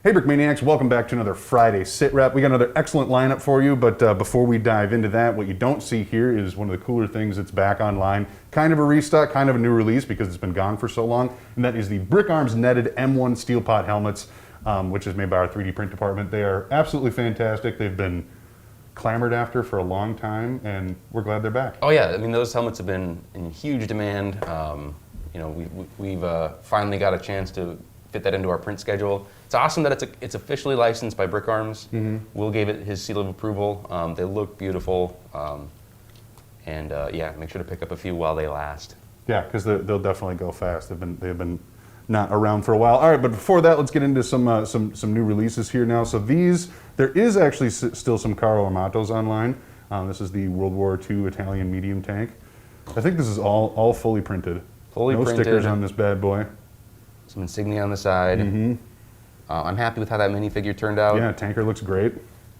Hey Brickmaniacs, welcome back to another Friday SitRep. We got another excellent lineup for you, but before we dive into that, what you don't see here is one of the cooler things that's back online. Kind of a restock, kind of a new release because it's been gone for so long, and that is the BrickArms netted M1 steel pot helmets, which is made by our 3D print department. They are absolutely fantastic. They've been clamored after for a long time, and we're glad they're back. Oh yeah, I mean those helmets have been in huge demand. You know, we've finally got a chance to fit that into our print schedule. It's awesome that it's officially licensed by BrickArms. Mm-hmm. Will gave it his seal of approval. They look beautiful, and yeah, make sure to pick up a few while they last. Yeah, because they'll definitely go fast. They've been not around for a while. All right, but before that, let's get into some new releases here now. So there is actually still some Caro Amatos online. This is the World War II Italian medium tank. I think this is all fully printed. Fully printed. No stickers on this bad boy. Some insignia on the side. Mm-hmm. I'm happy with how that minifigure turned out. Yeah, tanker looks great.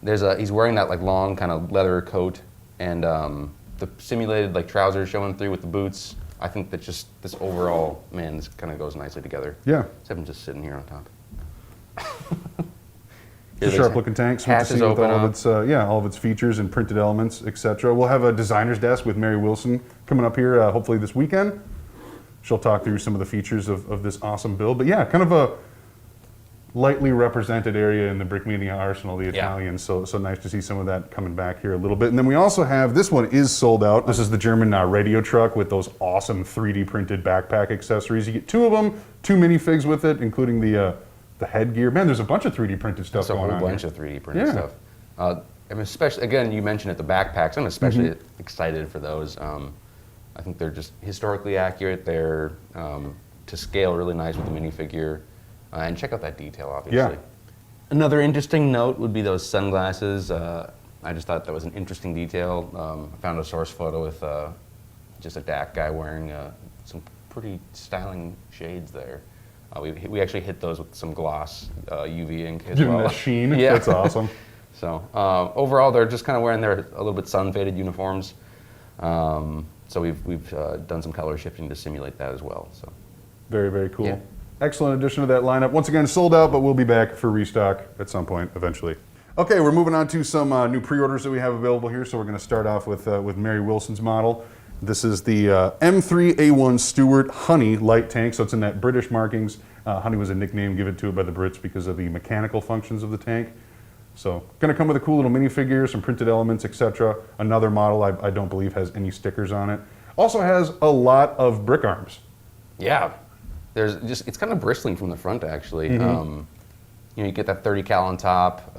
He's wearing that like long kind of leather coat, and the simulated like trousers showing through with the boots. I think that just this overall, man, this kind of goes nicely together. Yeah. Except I'm just sitting here on top. It's a sharp-looking tank. So hatch is open with all of its features and printed elements, etc. We'll have a designer's desk with Mary Wilson coming up here, hopefully this weekend. She'll talk through some of the features of this awesome build. But yeah, kind of a lightly represented area in the Brickmania arsenal, the Italians. So nice to see some of that coming back here a little bit. And then we also have, this one is sold out. This is the German radio truck with those awesome 3D printed backpack accessories. You get two of them, two minifigs with it, including the headgear. Man, there's a bunch of 3D printed stuff going on. There's a whole bunch of 3D printed stuff. I'm especially, again, you mentioned it, the backpacks. I'm especially excited for those. I think they're just historically accurate. They're to scale really nice with the minifigure. And check out that detail, obviously. Yeah. Another interesting note would be those sunglasses. I just thought that was an interesting detail. I found a source photo with just a DAC guy wearing some pretty styling shades there. We actually hit those with some gloss UV ink as well. That sheen. Yeah. That's awesome. So overall, they're just kind of wearing their a little bit sun-faded uniforms. So we've done some color shifting to simulate that as well. So very, very cool. Yeah. Excellent addition to that lineup. Once again, sold out, but we'll be back for restock at some point eventually. Okay, we're moving on to some new pre-orders that we have available here. So we're going to start off with Mary Wilson's model. This is the M3A1 Stuart Honey light tank. So it's in that British markings. Honey was a nickname given to it by the Brits because of the mechanical functions of the tank. So going to come with a cool little minifigure, some printed elements, etc. Another model I don't believe has any stickers on it. Also has a lot of BrickArms. Yeah. It's kind of bristling from the front, actually. You know, you get that 30 cal on top,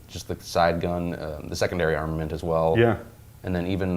just the side gun, the secondary armament as well. Yeah. And then even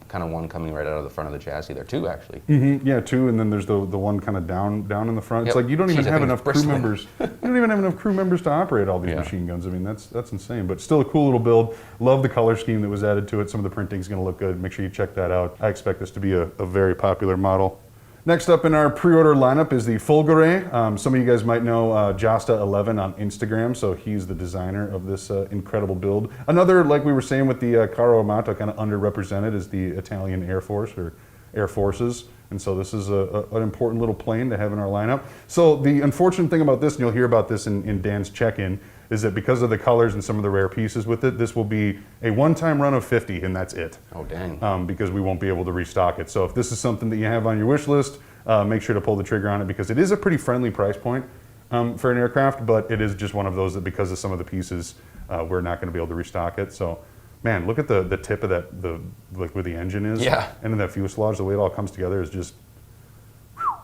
kind of one coming right out of the front of the chassis there, too, actually. Yeah, two, and then there's the one kind of down in the front. Yep. It's like you don't even have enough crew members. You don't even have enough crew members to operate all these machine guns. I mean, that's insane. But still a cool little build. Love the color scheme that was added to it. Some of the printing's going to look good. Make sure you check that out. I expect this to be a very popular model. Next up in our pre-order lineup is the Fulgure. Some of you guys might know Josta11 on Instagram, so he's the designer of this incredible build. Another, like we were saying with the Caro Amato, kind of underrepresented is the Italian Air Force or Air Forces, and so this is an important little plane to have in our lineup. So the unfortunate thing about this, and you'll hear about this in Dan's check-in, is that because of the colors and some of the rare pieces with it, this will be a one-time run of 50, and that's it. Oh, dang. Because we won't be able to restock it. So if this is something that you have on your wish list, make sure to pull the trigger on it because it is a pretty friendly price point for an aircraft, but it is just one of those that because of some of the pieces, we're not going to be able to restock it. So, man, look at the tip of that, like where the engine is. Yeah. And then that fuselage, the way it all comes together is just...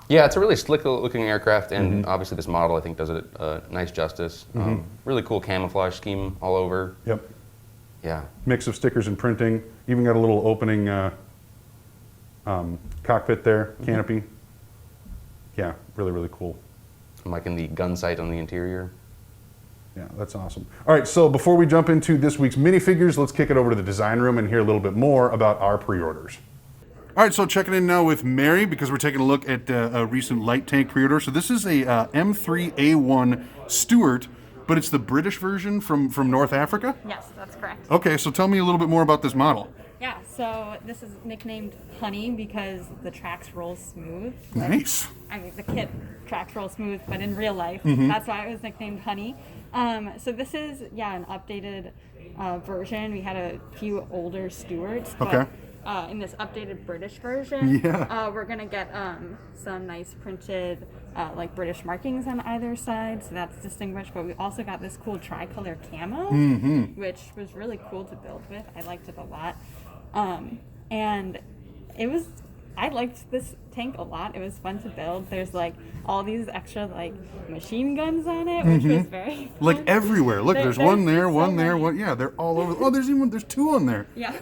Yeah, it's a really slick-looking aircraft, and obviously this model, I think, does it nice justice. Really cool camouflage scheme all over. Yep. Yeah. Mix of stickers and printing. Even got a little opening cockpit there, canopy. Yeah, really, really cool. I'm liking the gun sight on the interior. Yeah, that's awesome. All right, so before we jump into this week's minifigures, let's kick it over to the design room and hear a little bit more about our pre-orders. All right, so checking in now with Mary because we're taking a look at a recent light tank pre-order. So this is a M3A1 Stuart, but it's the British version from North Africa? Yes, that's correct. Okay, so tell me a little bit more about this model. Yeah, so this is nicknamed Honey because the tracks roll smooth. Nice. I mean, the kit tracks roll smooth, but in real life, that's why it was nicknamed Honey. So this is, an updated version. We had a few older Stuarts, but in this updated British version, we're going to get some nice printed like British markings on either side, so that's distinguished. But we also got this cool tricolor camo, which was really cool to build with. I liked it a lot. And I liked this tank a lot. It was fun to build. There's like all these extra like machine guns on it, which was very fun. Like everywhere. Look, there's one there, one there, one. Yeah, they're all over. Oh, there's two on there. Yeah.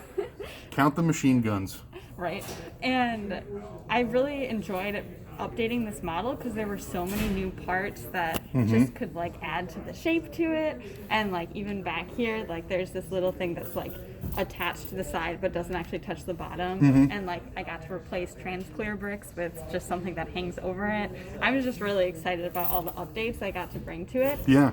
Count the machine guns. Right. And I really enjoyed updating this model because there were so many new parts that just could like add to the shape to it. And like even back here, like there's this little thing that's like attached to the side but doesn't actually touch the bottom. And like I got to replace trans clear bricks with just something that hangs over it. I was just really excited about all the updates I got to bring to it. Yeah.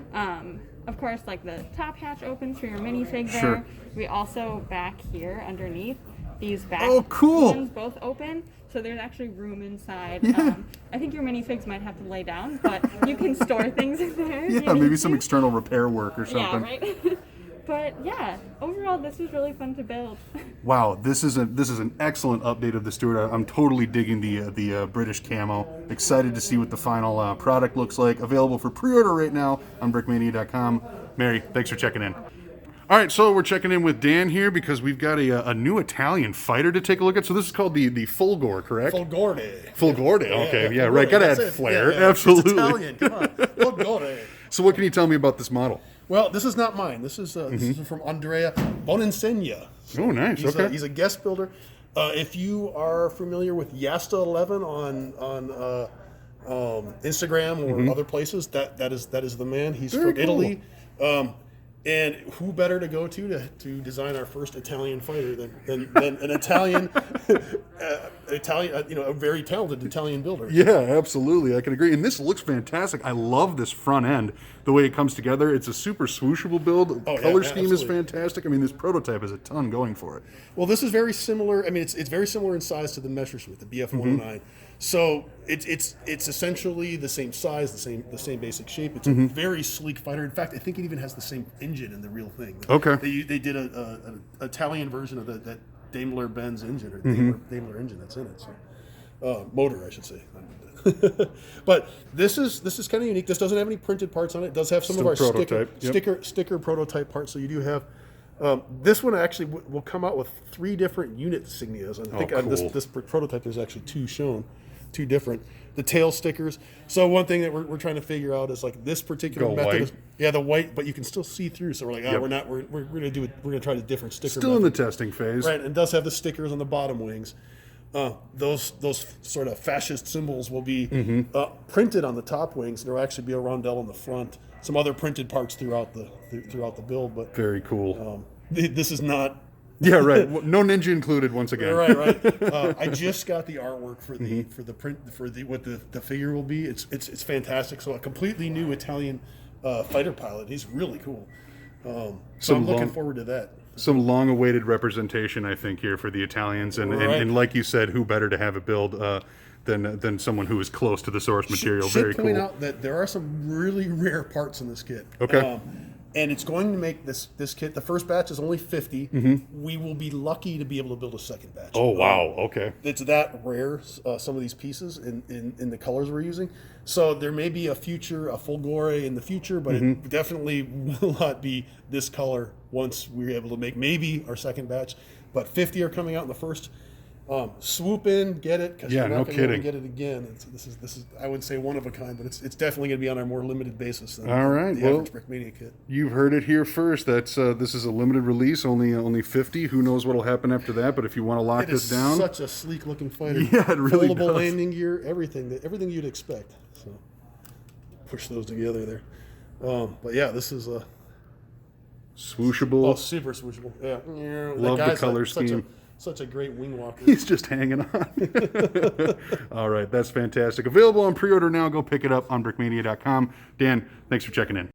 Of course, like the top hatch opens for your minifig there. Sure. We also back here underneath, these back cool. ones both open, so there's actually room inside. Yeah. I think your minifigs might have to lay down, but you can store things in there. Yeah, maybe some external repair work or something. Yeah, right. But yeah, overall this was really fun to build. Wow, this is an excellent update of the Stuart. I'm totally digging the British camo. Excited to see what the final product looks like. Available for pre-order right now on Brickmania.com. Mary, thanks for checking in. All right, so we're checking in with Dan here because we've got a new Italian fighter to take a look at. So this is called the Fulgor, correct? Fulgore. Fulgore, okay, yeah, right. Got to add flair, absolutely. It's Italian, come on. Fulgore. So what can you tell me about this model? Well, this is not mine. This is from Andrea Boninsegna. Oh, nice. He's a guest builder. If you are familiar with Yasta11 on Instagram or other places, that is the man. He's Very from Italy. And who better to go to design our first Italian fighter than an Italian, a very talented Italian builder. Yeah, absolutely. I can agree. And this looks fantastic. I love this front end, the way it comes together. It's a super swooshable build. Color scheme is fantastic. I mean, this prototype has a ton going for it. Well, this is very similar. I mean, it's very similar in size to the Messerschmitt, the BF-109. So it's essentially the same size, the same basic shape. It's a very sleek fighter. In fact, I think it even has the same engine in the real thing. Okay. They did an Italian version of that Daimler-Benz engine or Daimler engine that's in it. So motor, I should say. But this is kind of unique. This doesn't have any printed parts on it. It does have some of our sticker prototype parts. So you do have. This one actually will come out with 3 different unit insignias. I think on this prototype there's actually 2 shown, 2 different. The tail stickers. So one thing that we're trying to figure out is like this particular method. The white, but you can still see through. So we're like, we're going to try the different sticker. Still method. in the testing phase, right? And it does have the stickers on the bottom wings. Those sort of fascist symbols will be printed on the top wings. There will actually be a rondelle on the front. Some other printed parts throughout the build, but very cool. This is not. Yeah, right. No ninja included once again. Right. I just got the artwork for the print what the figure will be. It's fantastic. So a completely new Italian fighter pilot. He's really cool. So I'm looking forward to that. Some long-awaited representation, I think, here for the Italians, and like you said, who better to have it build than someone who is close to the source material. Very cool. Point out that there are some really rare parts in this kit. Okay. And it's going to make this kit. The first batch is only 50. We will be lucky to be able to build a second batch. Oh wow! Okay. It's that rare. Some of these pieces in the colors we're using. So there may be a Fulgore in the future, but it definitely will not be this color once we're able to make maybe our second batch. But 50 are coming out in the first. Swoop in, get it, because you're not going to get it again. This is I would say one of a kind, but it's definitely going to be on a more limited basis than the average Brickmania kit. You've heard it here first. That's this is a limited release, only 50. Who knows what'll happen after that? But if you want to lock this down, such a sleek looking fighter. Yeah, it really foldable does. landing gear, everything you'd expect. So push those together there. But yeah, this is a swooshable. Oh, super swooshable. Yeah, love the color scheme. Such a great wing walker. He's just hanging on. All right, that's fantastic. Available on pre-order now. Go pick it up on Brickmania.com. Dan, thanks for checking in.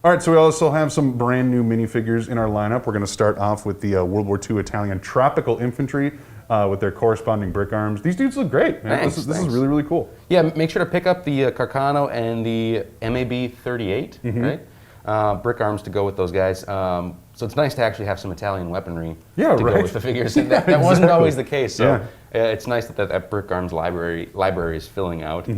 All right, so we also have some brand new minifigures in our lineup. We're going to start off with the World War II Italian Tropical Infantry with their corresponding brick arms. These dudes look great, man. Thanks, This is really, really cool. Yeah, make sure to pick up the Carcano and the MAB 38, right? Brick arms to go with those guys. So it's nice to actually have some Italian weaponry to go with the figures. That wasn't always the case, so it's nice that brick arms library is filling out.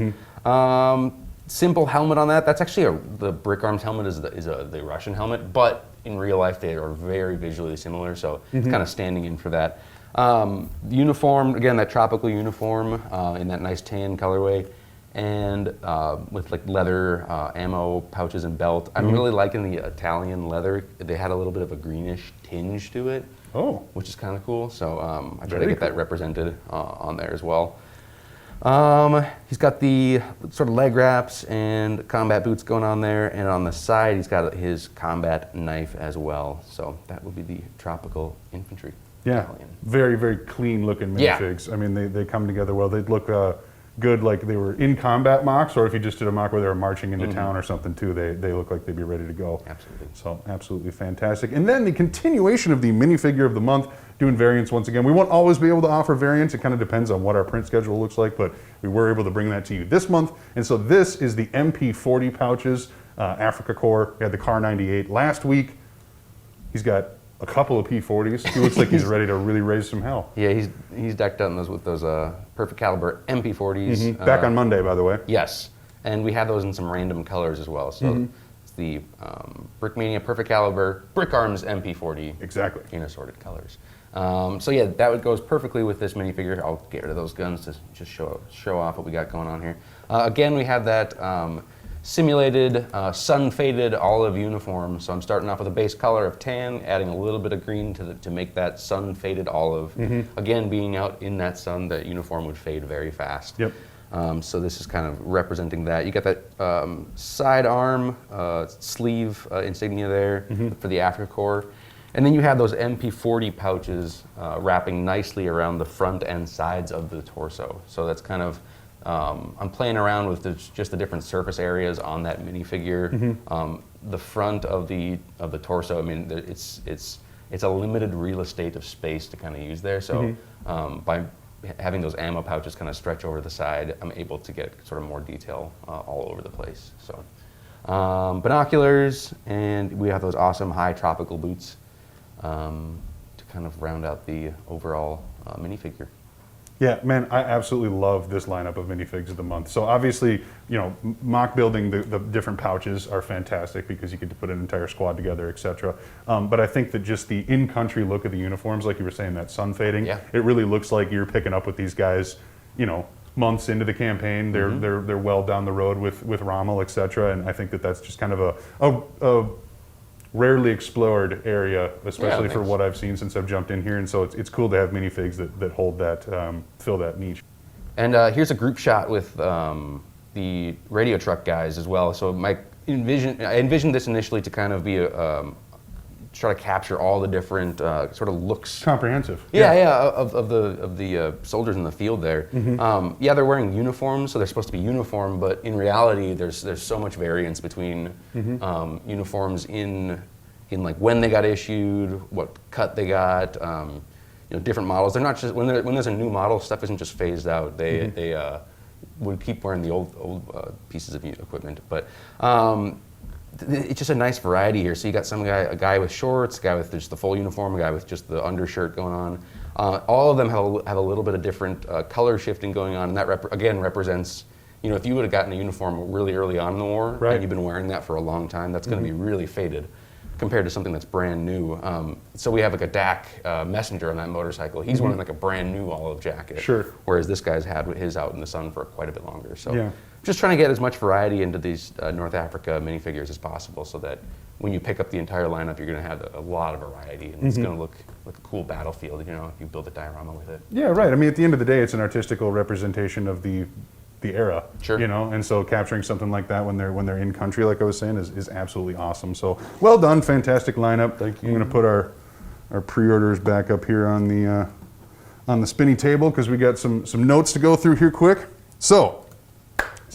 Simple helmet on that. That's actually the brick arms helmet is the Russian helmet, but in real life they are very visually similar, so it's kind of standing in for that. The uniform, again, that tropical uniform in that nice tan colorway, and with like leather ammo pouches and belt. I'm really liking the Italian leather. They had a little bit of a greenish tinge to it, which is kind of cool. So I try to get that represented on there as well. He's got the sort of leg wraps and combat boots going on there, and on the side he's got his combat knife as well. So that would be the Tropical Infantry. Yeah, Italian. very, very clean looking minifigs. I mean, they come together well. They'd look good like they were in combat mocks, or if you just did a mock where they were marching into town or something too, they look like they'd be ready to go. Absolutely. So absolutely fantastic. And then the continuation of the minifigure of the month, doing variants once again. We won't always be able to offer variants. It kind of depends on what our print schedule looks like, but we were able to bring that to you this month. And so this is the MP40 pouches, Africa Corps. We had the Car 98 last week. He's got a couple of P40s. He looks like he's ready to really raise some hell. Yeah, he's decked out in those with those perfect caliber MP40s. Back on Monday, by the way. Yes, and we have those in some random colors as well. So it's the Brickmania perfect caliber Brick Arms MP40. Exactly. In assorted colors. So yeah, that goes perfectly with this minifigure. I'll get rid of those guns to just show off what we got going on here. Again, we have that simulated sun-faded olive uniform. So I'm starting off with a base color of tan, adding a little bit of green to make that sun-faded olive. Again, being out in that sun, that uniform would fade very fast. Yep. So this is kind of representing that. You got that side arm sleeve insignia there for the Africa Corps. And then you have those MP40 pouches wrapping nicely around the front and sides of the torso. So that's kind of, I'm playing around with just the different surface areas on that minifigure. The front of the torso, I mean, it's a limited real estate of space to kind of use there. So by having those ammo pouches kind of stretch over the side, I'm able to get sort of more detail all over the place. So binoculars, and we have those awesome high tropical boots to kind of round out the overall minifigure. Yeah, man, I absolutely love this lineup of minifigs of the month. So obviously, you know, mock building the different pouches are fantastic because you get to put an entire squad together, etc. But I think that just the in-country look of the uniforms, like you were saying, that sun fading, it really looks like you're picking up with these guys, you know, months into the campaign. They're well down the road with Rommel, etc. And I think that that's just kind of a rarely explored area, especially for what I've seen since I've jumped in here, and so it's cool to have minifigs that hold that, fill that niche. And here's a group shot with the radio truck guys as well. So I envisioned this initially to kind of be try to capture all the different sort of looks. Comprehensive. Of the soldiers in the field there. They're wearing uniforms, so they're supposed to be uniform, but in reality, there's so much variance between uniforms in like when they got issued, what cut they got, you know, different models. They're not just when there's a new model, stuff isn't just phased out. They would keep wearing the old pieces of equipment, but. It's just a nice variety here. So you got a guy with shorts, a guy with just the full uniform, a guy with just the undershirt going on. All of them have a little bit of different color shifting going on, and that again represents, you know, if you would have gotten a uniform really early on in the war and you've been wearing that for a long time, that's going to be really faded compared to something that's brand new. So we have like a DAC messenger on that motorcycle. He's wearing like a brand new olive jacket, whereas this guy's had his out in the sun for quite a bit longer. So. Just trying to get as much variety into these North Africa minifigures as possible, so that when you pick up the entire lineup, you're going to have a lot of variety, and it's going to look like a cool battlefield, you know, if you build a diorama with it. Yeah, right. I mean, at the end of the day, it's an artistical representation of the era, you know, and so capturing something like that when they're in country, like I was saying, is absolutely awesome. So well done, fantastic lineup. Thank you. I'm going to put our pre-orders back up here on the spinny table because we got some notes to go through here quick. So.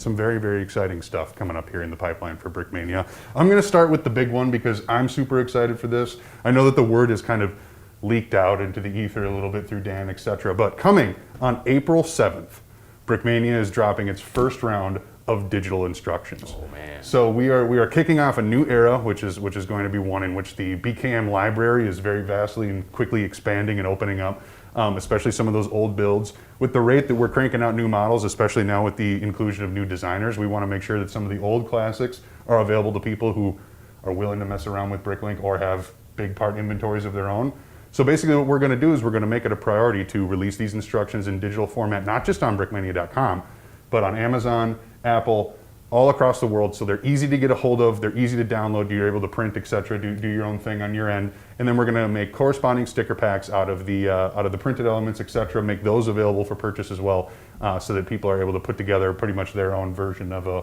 some very, very exciting stuff coming up here in the pipeline for Brickmania. I'm going to start with the big one because I'm super excited for this. I know that the word is kind of leaked out into the ether a little bit through Dan, etc. But coming on April 7th, Brickmania is dropping its first round of digital instructions. Oh man! So we are kicking off a new era, which is going to be one in which the BKM library is very vastly and quickly expanding and opening up, especially some of those old builds. With the rate that we're cranking out new models, especially now with the inclusion of new designers, we want to make sure that some of the old classics are available to people who are willing to mess around with Bricklink or have big part inventories of their own. So basically what we're going to do is we're going to make it a priority to release these instructions in digital format, not just on brickmania.com, but on Amazon, Apple, all across the world. So they're easy to get a hold of, they're easy to download, you're able to print, etc., do your own thing on your end. And then we're going to make corresponding sticker packs out of the printed elements, etc., make those available for purchase as well, so that people are able to put together pretty much their own version of a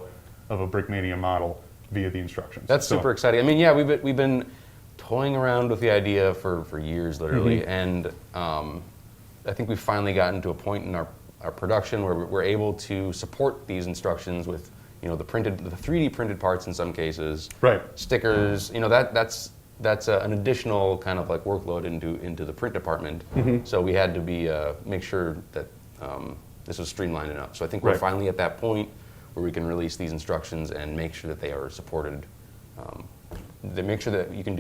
Brickmania model via the instructions. That's super exciting. I mean, yeah, we've been toying around with the idea for years, literally, and I think we've finally gotten to a point in our production where we're able to support these instructions with, the 3D printed parts in some cases, right? Stickers, that's an additional kind of like workload into the print department. So we had to make sure that this was streamlined enough. So I think we're finally at that point where we can release these instructions and make sure that they are supported. They make sure that you can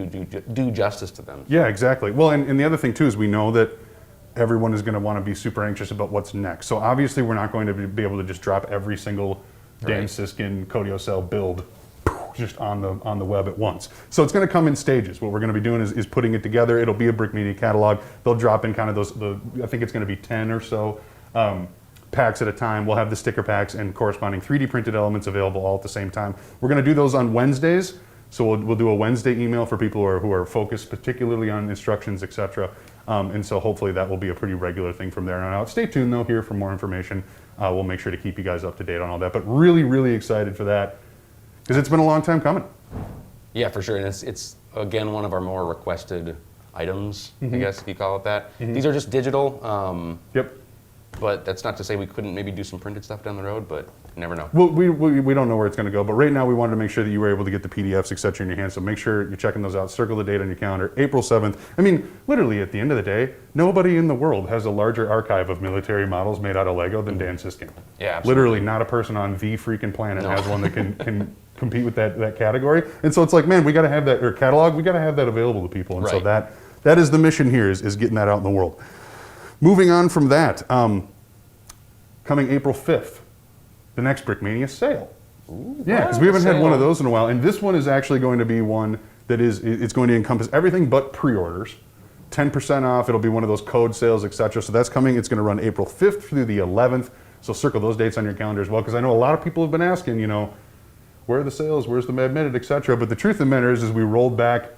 do justice to them. Yeah, exactly. Well, and the other thing too is we know that everyone is going to want to be super anxious about what's next. So obviously we're not going to be able to just drop every single Dan Siskin Codiocell build just on the web at once. So it's going to come in stages. What we're going to be doing is putting it together. It'll be a Brickmania catalog. They'll drop in kind of I think it's going to be 10 or so packs at a time. We'll have the sticker packs and corresponding 3D printed elements available all at the same time. We're going to do those on Wednesdays. So we'll do a Wednesday email for people who are focused particularly on instructions, etc. And so hopefully that will be a pretty regular thing from there on out. Stay tuned though here for more information. We'll make sure to keep you guys up to date on all that. But really, really excited for that because it's been a long time coming. Yeah, for sure. And it's again one of our more requested items, I guess if you call it that. These are just digital. Yep. But that's not to say we couldn't maybe do some printed stuff down the road, but you never know. Well, we don't know where it's going to go, but right now we wanted to make sure that you were able to get the PDFs, etc. in your hands, so make sure you're checking those out. Circle the date on your calendar, April 7th. I mean, literally at the end of the day, nobody in the world has a larger archive of military models made out of Lego than Dan Siskin. Yeah, absolutely. Literally not a person on the freaking planet has one that can compete with that category. And so it's like, man, we got to have that, or catalog, we got to have that available to people. And so that is the mission here, is getting that out in the world. Moving on from that, coming April 5th, the next Brickmania sale. Ooh, yeah, because we haven't had one of those in a while. And this one is actually going to be one that it's going to encompass everything but pre-orders. 10% off, it'll be one of those code sales, etc. So that's coming, it's going to run April 5th through the 11th. So circle those dates on your calendar as well, because I know a lot of people have been asking, where are the sales, where's the Mad Minute, etc. But the truth of the matter is we rolled back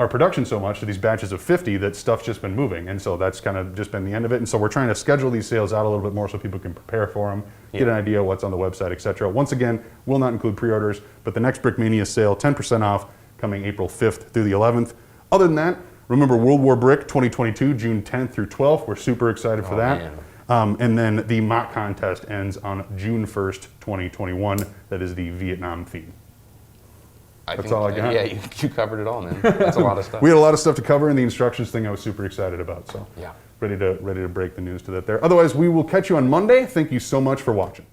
our production so much to these batches of 50 that stuff's just been moving, and so that's kind of just been the end of it. And so we're trying to schedule these sales out a little bit more so people can prepare for them, get an idea of what's on the website, etc. Once again, will not include pre-orders, but the next Brickmania sale, 10% off, coming April 5th through the 11th. Other than that, remember World War Brick 2022, June 10th through 12th. We're super excited for that. And then the mock contest ends on June 1st, 2021. That is the Vietnam theme. That's all I got. Yeah, you covered it all, man. That's a lot of stuff. We had a lot of stuff to cover, and the instructions thing I was super excited about. So yeah, ready to break the news to that there. Otherwise, we will catch you on Monday. Thank you so much for watching.